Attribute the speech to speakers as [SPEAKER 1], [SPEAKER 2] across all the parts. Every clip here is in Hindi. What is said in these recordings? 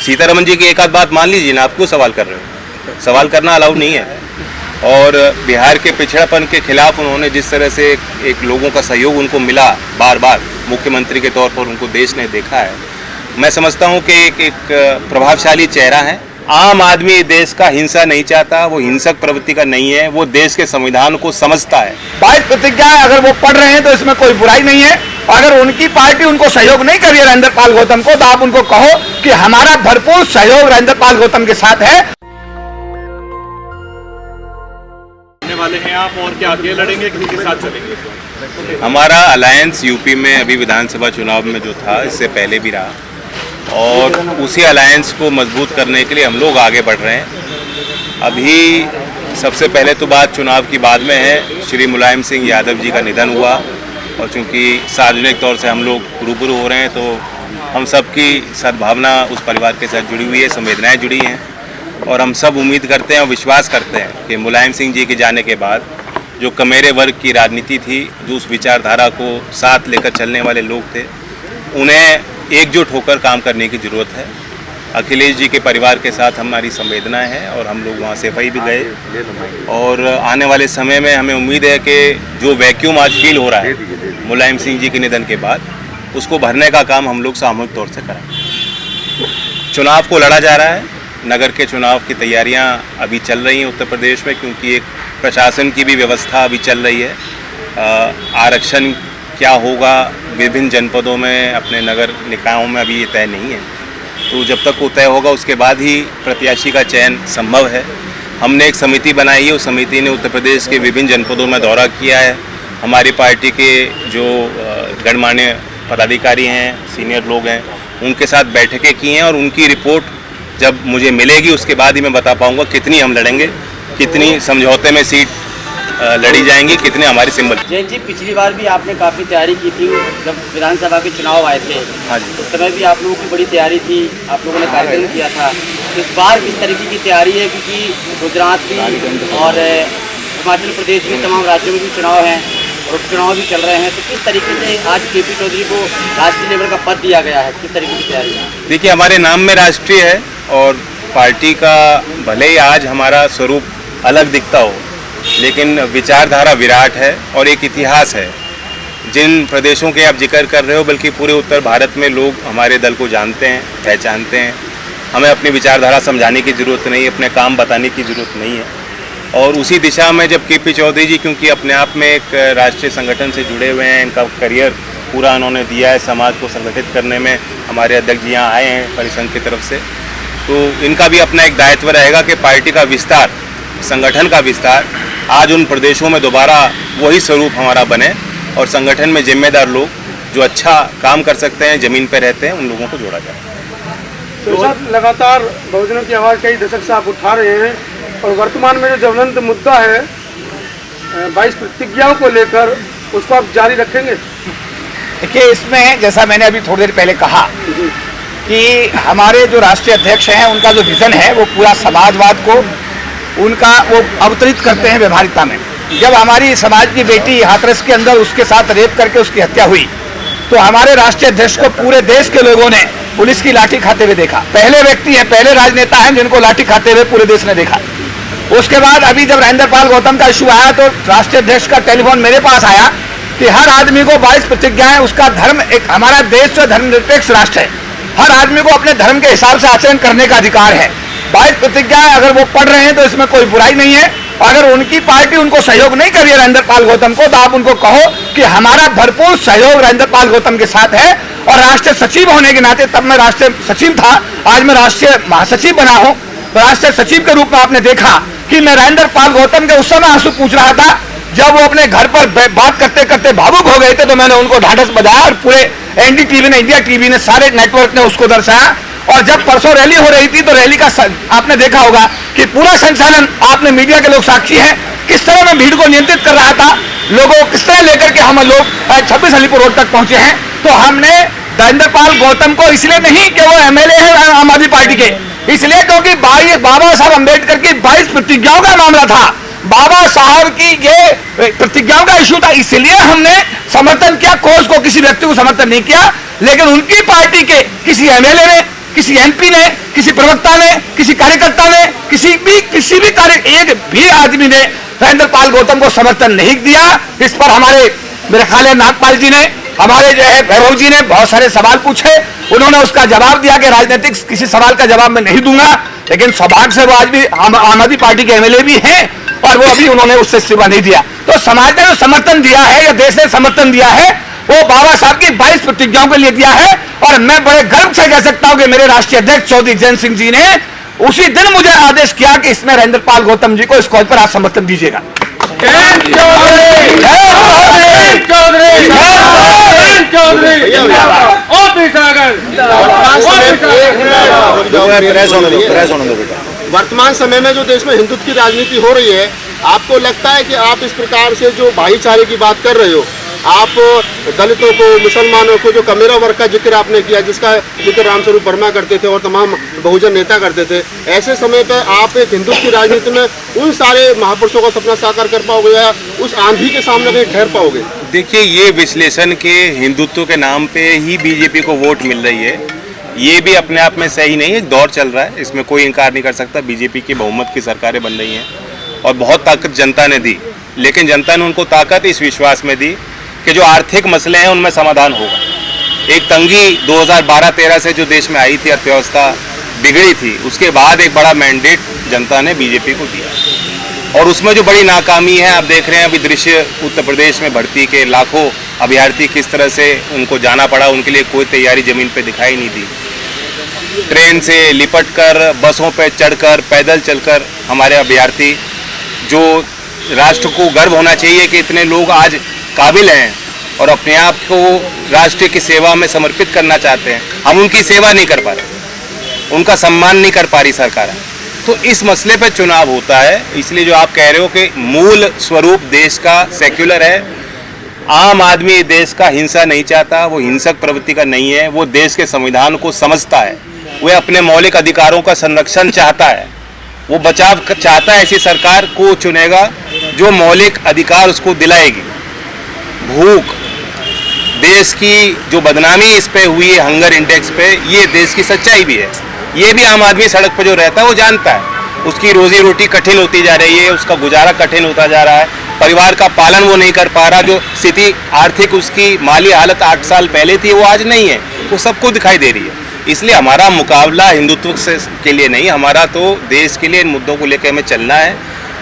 [SPEAKER 1] सीतारमन जी की एक आध बात मान लीजिए ना, आप क्यों सवाल कर रहे हो? सवाल करना अलाउड नहीं है। और बिहार के पिछड़ापन के खिलाफ उन्होंने जिस तरह से एक लोगों का सहयोग उनको मिला, बार बार मुख्यमंत्री के तौर पर उनको देश ने देखा है। मैं समझता हूं कि एक प्रभावशाली चेहरा है। आम आदमी देश का हिंसा नहीं चाहता, वो हिंसक प्रवृत्ति का नहीं है, वो देश के संविधान को समझता है।
[SPEAKER 2] 22 प्रतिज्ञाएं अगर वो पढ़ रहे हैं तो इसमें कोई बुराई नहीं है। अगर उनकी पार्टी उनको सहयोग नहीं कर रही है राजेंद्र पाल गौतम को, तो आप उनको कहो कि हमारा भरपूर सहयोग राजेंद्र पाल गौतम के साथ है।
[SPEAKER 3] वाले हैं आप, और क्या आगे लड़ेंगे, किसी के साथ चलेंगे?
[SPEAKER 1] हमारा अलायंस यूपी में अभी विधानसभा चुनाव में जो था, इससे पहले भी रहा, और उसी अलायंस को मजबूत करने के लिए हम लोग आगे बढ़ रहे हैं। अभी सबसे पहले तो बात चुनाव की बाद में है। श्री मुलायम सिंह यादव जी का निधन हुआ, और चूँकि सार्वजनिक तौर से हम लोग रूबरू हो रहे हैं, तो हम सब की सद्भावना उस परिवार के साथ जुड़ी हुई है, संवेदनाएँ जुड़ी हैं। और हम सब उम्मीद करते हैं और विश्वास करते हैं कि मुलायम सिंह जी के जाने के बाद जो कमेरे वर्ग की राजनीति थी, जो उस विचारधारा को साथ लेकर चलने वाले लोग थे, उन्हें एकजुट होकर काम करने की ज़रूरत है। अखिलेश जी के परिवार के साथ हमारी संवेदनाएं हैं, और हम लोग वहाँ सफाई भी गए, और आने वाले समय में हमें उम्मीद है कि जो वैक्यूम आज फील हो रहा है मुलायम सिंह जी के निधन के बाद, उसको भरने का काम हम लोग सामूहिक तौर से करें। चुनाव को लड़ा जा रहा है। नगर के चुनाव की तैयारियां अभी चल रही हैं उत्तर प्रदेश में, क्योंकि एक प्रशासन की भी व्यवस्था अभी चल रही है। आरक्षण क्या होगा विभिन्न जनपदों में, अपने नगर निकायों में, अभी ये तय नहीं है। तो जब तक वो तय होगा उसके बाद ही प्रत्याशी का चयन संभव है। हमने एक समिति बनाई है, उस समिति ने उत्तर प्रदेश के विभिन्न जनपदों में दौरा किया है। हमारी पार्टी के जो गणमान्य पदाधिकारी हैं, सीनियर लोग हैं, उनके साथ बैठकें की हैं, और उनकी रिपोर्ट जब मुझे मिलेगी उसके बाद ही मैं बता पाऊंगा कितनी हम लड़ेंगे, कितनी समझौते में सीट लड़ी जाएंगी, कितने हमारे सिंबल।
[SPEAKER 4] जैन जी, पिछली बार भी आपने काफ़ी तैयारी की थी, जब विधानसभा के चुनाव आए थे।
[SPEAKER 1] हाँ जी।
[SPEAKER 4] उस समय भी आप लोगों की बड़ी तैयारी थी, आप लोगों ने कार्यक्रम किया था। इस बार किस तरीके की तैयारी है, क्योंकि गुजरात भी और हिमाचल प्रदेश भी, तमाम राज्यों में भी चुनाव हैं और उपचुनाव भी चल रहे हैं, तो किस तरीके से आज केपी चौधरी को राष्ट्रीय लेवल का पद दिया गया है, किस तरीके की तैयारी है?
[SPEAKER 1] देखिए, हमारे नाम में राष्ट्रीय है, और पार्टी का भले ही आज हमारा स्वरूप अलग दिखता हो, लेकिन विचारधारा विराट है और एक इतिहास है। जिन प्रदेशों के आप जिक्र कर रहे हो, बल्कि पूरे उत्तर भारत में लोग हमारे दल को जानते हैं, पहचानते हैं। हमें अपनी विचारधारा समझाने की ज़रूरत नहीं, अपने काम बताने की ज़रूरत नहीं है। और उसी दिशा में जब केपी चौधरी जी, क्योंकि अपने आप में एक राष्ट्रीय संगठन से जुड़े हुए हैं, इनका करियर पूरा उन्होंने दिया है समाज को संगठित करने में। हमारे अध्यक्ष जी यहाँ आए हैं परिसंघ की तरफ से, तो इनका भी अपना एक दायित्व रहेगा कि पार्टी का विस्तार, संगठन का विस्तार आज उन प्रदेशों में दोबारा वही स्वरूप हमारा बने, और संगठन में जिम्मेदार लोग जो अच्छा काम कर सकते हैं, ज़मीन पर रहते हैं, उन लोगों को जोड़ा जाए।
[SPEAKER 5] तो साहब, लगातार बहुजनों की आवाज़ कई दशक से आप उठा रहे हैं, और वर्तमान में जो ज्वलंत मुद्दा है 22 प्रतिज्ञाओं को लेकर, उसको आप जारी रखेंगे?
[SPEAKER 2] देखिए, इसमें जैसा मैंने अभी थोड़ी देर पहले कहा कि हमारे जो राष्ट्रीय अध्यक्ष हैं, उनका जो विज़न है वो पूरा समाजवाद को उनका वो अवतरित करते हैं व्यवहारिकता में। जब हमारी समाज की बेटी हाथरस के अंदर उसके साथ रेप करके उसकी हत्या हुई, तो हमारे राष्ट्रीय अध्यक्ष को पूरे देश के लोगों ने पुलिस की लाठी खाते हुए देखा। पहले व्यक्ति हैं, पहले राजनेता हैं जिनको लाठी खाते हुए पूरे देश ने देखा। उसके बाद अभी जब राजेंद्र पाल गौतम का इशू आया, तो राष्ट्रीय अध्यक्ष का टेलीफोन मेरे पास आया कि हर आदमी को 22 प्रतिज्ञाएं, उसका धर्म, एक हमारा देश जो धर्मनिरपेक्ष राष्ट्र है, हर आदमी को अपने धर्म के हिसाब से आचरण करने का अधिकार है। 22 प्रतिज्ञाएं अगर वो पढ़ रहे हैं तो इसमें कोई बुराई नहीं है। अगर उनकी पार्टी उनको सहयोग नहीं कर रही है राजेंद्र पाल गौतम को, तो आप उनको कहो कि हमारा भरपूर सहयोग राजेंद्र पाल गौतम के साथ है। और राष्ट्रीय सचिव होने के नाते, तब मैं राष्ट्रीय सचिव था, आज मैं राष्ट्रीय महासचिव बना हूं, तो राष्ट्रीय सचिव के रूप में आपने देखा कि मैं राजेंद्र पाल गौतम के उस समय आंसू पूछ रहा था जब वो अपने घर पर बात करते करते भावुक हो गए थे, तो मैंने उनको ढाढ़स बजाया, और पूरे एनडीटीवी ने, इंडिया टीवी ने, सारे नेटवर्क ने उसको दर्शाया। और जब परसों रैली हो रही थी, तो रैली का आपने देखा होगा कि पूरा संचालन, आपने मीडिया के लोग साक्षी हैं, किस तरह मैं भीड़ को नियंत्रित कर रहा था, लोगों को किस तरह लेकर के हम लोग 26 अलीपुर रोड तक पहुंचे हैं। तो हमने राजेंद्र पाल गौतम को इसलिए नहीं कि वो एमएलए है आम आदमी पार्टी के, इसलिए क्योंकि बाबा साहब अम्बेडकर की 22 प्रतिज्ञाओं का मामला था, बाबा साहब की ये प्रतिज्ञाओं का इशू था, इसलिए हमने समर्थन किया। कोर्स को, किसी व्यक्ति को समर्थन नहीं किया, लेकिन उनकी पार्टी के किसी एमएलए ने, किसी एमपी ने, किसी प्रवक्ता ने, किसी कार्यकर्ता ने, किसी भी एक भी आदमी ने राजेंद्र पाल गौतम को समर्थन नहीं दिया। इस पर हमारे मेरे ख्याल है नागपाल जी ने, हमारे जो है वैभव जी ने बहुत सारे सवाल पूछे, उन्होंने उसका जवाब दिया कि राजनीतिक किसी सवाल का जवाब मैं नहीं दूंगा, लेकिन सौभाग्य से वो आज भी आम आदमी पार्टी के एमएलए भी हैं और वो अभी उन्होंने उससे इस्तीफा नहीं दिया। तो समाज ने जो समर्थन दिया है या देश ने समर्थन दिया है वो बाबा साहब की 22 प्रतिज्ञाओं के लिए दिया है। और मैं बड़े गर्व से कह सकता हूं कि मेरे राष्ट्रीय अध्यक्ष चौधरी जयंत सिंह जी ने उसी दिन मुझे आदेश किया कि इसमें राजेंद्र पाल गौतम जी को इस कॉल पर आप समर्थन दीजिएगा।
[SPEAKER 6] वर्तमान समय में जो देश में हिंदुत्व की राजनीति हो रही है, आपको लगता है कि आप इस प्रकार से जो भाईचारे की बात कर रहे हो, आप दलितों को, मुसलमानों को, जो कमेरा वर्ग का जिक्र आपने किया, जिसका जिक्र रामस्वरूप वर्मा करते थे और तमाम बहुजन नेता करते थे, ऐसे समय पर आप एक हिंदुत्व की राजनीति में उन सारे महापुरुषों का सपना साकार कर पाओगे या उस आंधी के सामने कहीं ठहर पाओगे?
[SPEAKER 1] देखिए, ये विश्लेषण के हिंदुत्व के नाम पे ही बीजेपी को वोट मिल रही है, ये भी अपने आप में सही नहीं है। एक दौर चल रहा है, इसमें कोई इनकार नहीं कर सकता। बीजेपी की बहुमत की सरकारें बन रही हैं और बहुत ताकत जनता ने दी, लेकिन जनता ने उनको ताकत इस विश्वास में दी कि जो आर्थिक मसले हैं उनमें समाधान होगा। एक तंगी 2012-13 से जो देश में आई थी, अर्थव्यवस्था बिगड़ी थी, उसके बाद एक बड़ा मैंडेट जनता ने बीजेपी को दिया और उसमें जो बड़ी नाकामी है, आप देख रहे हैं अभी दृश्य उत्तर प्रदेश में भर्ती के लाखों अभ्यर्थी किस तरह से उनको जाना पड़ा, उनके लिए कोई तैयारी जमीन पे दिखाई नहीं दी। ट्रेन से लिपट कर, बसों पे चढ़कर, पैदल चलकर हमारे अभ्यर्थी, जो राष्ट्र को गर्व होना चाहिए कि इतने लोग आज काबिल हैं और अपने आप को राष्ट्र की सेवा में समर्पित करना चाहते हैं, हम उनकी सेवा नहीं कर पा रहे, उनका सम्मान नहीं कर पा रही सरकार। तो इस मसले पर चुनाव होता है, इसलिए जो आप कह रहे हो कि मूल स्वरूप देश का सेक्युलर है, आम आदमी देश का हिंसा नहीं चाहता, वो हिंसक प्रवृत्ति का नहीं है, वो देश के संविधान को समझता है, वह अपने मौलिक अधिकारों का संरक्षण चाहता है, वो बचाव चाहता है। ऐसी सरकार को चुनेगा जो मौलिक अधिकार उसको दिलाएगी। भूख, देश की जो बदनामी इस पे हुई है हंगर इंडेक्स पे, ये देश की सच्चाई भी है। ये भी आम आदमी सड़क पर जो रहता है वो जानता है, उसकी रोजी रोटी कठिन होती जा रही है, उसका गुजारा कठिन होता जा रहा है, परिवार का पालन वो नहीं कर पा रहा, जो स्थिति आर्थिक उसकी माली हालत 8 साल पहले थी वो आज नहीं है, वो सबको दिखाई दे रही है। इसलिए हमारा मुकाबला हिंदुत्व से के लिए नहीं, हमारा तो देश के लिए इन मुद्दों को लेकर हमें चलना है।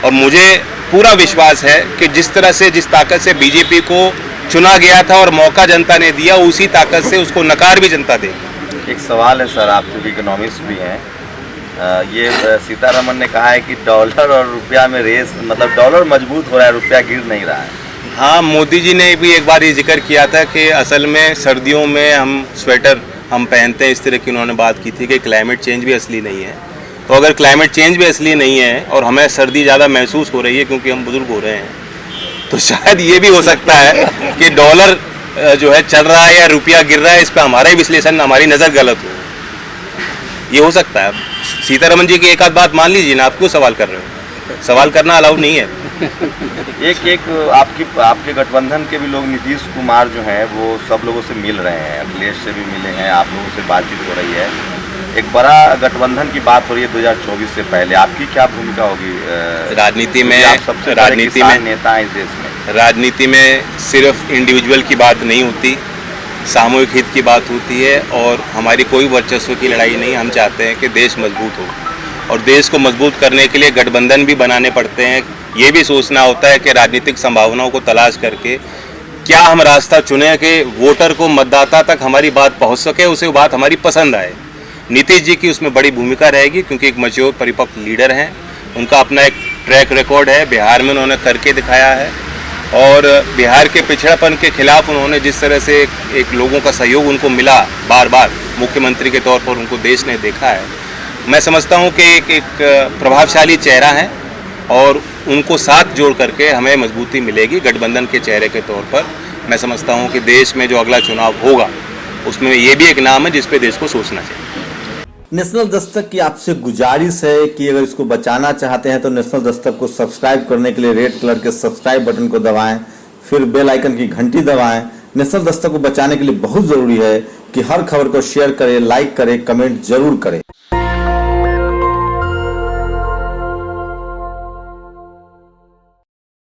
[SPEAKER 1] और मुझे पूरा विश्वास है कि जिस तरह से, जिस ताकत से बीजेपी को चुना गया था और मौका जनता ने दिया, उसी ताकत से उसको नकार भी जनता देगी।
[SPEAKER 7] एक सवाल है सर, आप चूँकि इकोनॉमिस्ट भी हैं, ये सीतारमन ने कहा है कि डॉलर और रुपया में रेस, मतलब डॉलर मजबूत हो रहा है, रुपया गिर नहीं रहा है।
[SPEAKER 1] हाँ, मोदी जी ने भी एक बार ये जिक्र किया था कि असल में सर्दियों में हम स्वेटर हम पहनते हैं, इस तरह की उन्होंने बात की थी कि क्लाइमेट चेंज भी असली नहीं है। तो अगर क्लाइमेट चेंज भी असली नहीं है और हमें सर्दी ज़्यादा महसूस हो रही है क्योंकि हम बुजुर्ग हो रहे हैं, तो शायद ये भी हो सकता है कि डॉलर जो है चढ़ रहा है या रुपया गिर रहा है, इस पर हमारा ही विश्लेषण, हमारी नज़र गलत हो, ये हो सकता है। सीतारमन जी की एक आध बात मान लीजिए ना, आप क्यों सवाल कर रहे हो? सवाल करना अलाउड नहीं है।
[SPEAKER 7] एक आपके गठबंधन के भी लोग, नीतीश कुमार जो हैं वो सब लोगों से मिल रहे हैं, अखिलेश से भी मिले हैं, आप लोगों से बातचीत हो रही है, एक बड़ा गठबंधन की बात हो रही है 2024 से पहले, आपकी क्या भूमिका होगी
[SPEAKER 1] राजनीति में?
[SPEAKER 7] आप सबसे राजनीति में नेता हैं इस देश में।
[SPEAKER 1] राजनीति में सिर्फ इंडिविजुअल की बात नहीं होती, सामूहिक हित की बात होती है और हमारी कोई वर्चस्व की लड़ाई नहीं। हम चाहते हैं कि देश मजबूत हो और देश को मजबूत करने के लिए गठबंधन भी बनाने पड़ते हैं। ये भी सोचना होता है कि राजनीतिक संभावनाओं को तलाश करके क्या हम रास्ता चुने कि वोटर को, मतदाता तक हमारी बात पहुंच सके, उसे वो बात हमारी पसंद आए। नीतीश जी की उसमें बड़ी भूमिका रहेगी क्योंकि एक मैच्योर परिपक्व लीडर हैं, उनका अपना एक ट्रैक रिकॉर्ड है, बिहार में उन्होंने करके दिखाया है और बिहार के पिछड़ापन के खिलाफ उन्होंने जिस तरह से एक लोगों का सहयोग उनको मिला, बार बार मुख्यमंत्री के तौर पर उनको देश ने देखा है। मैं समझता हूं कि एक प्रभावशाली चेहरा है और उनको साथ जोड़ करके हमें मजबूती मिलेगी गठबंधन के चेहरे के तौर पर। मैं समझता हूं कि देश में जो अगला चुनाव होगा उसमें ये भी एक नाम है जिस पे देश को सोचना चाहिए।
[SPEAKER 8] नेशनल दस्तक की आपसे गुजारिश है कि अगर इसको बचाना चाहते हैं तो नेशनल दस्तक को सब्सक्राइब करने के लिए रेड कलर के सब्सक्राइब बटन को दबाएं, फिर बेल आइकन की घंटी दबाएं। नेशनल दस्तक को बचाने के लिए बहुत ज़रूरी है कि हर खबर को शेयर करें, लाइक करें, कमेंट जरूर करें।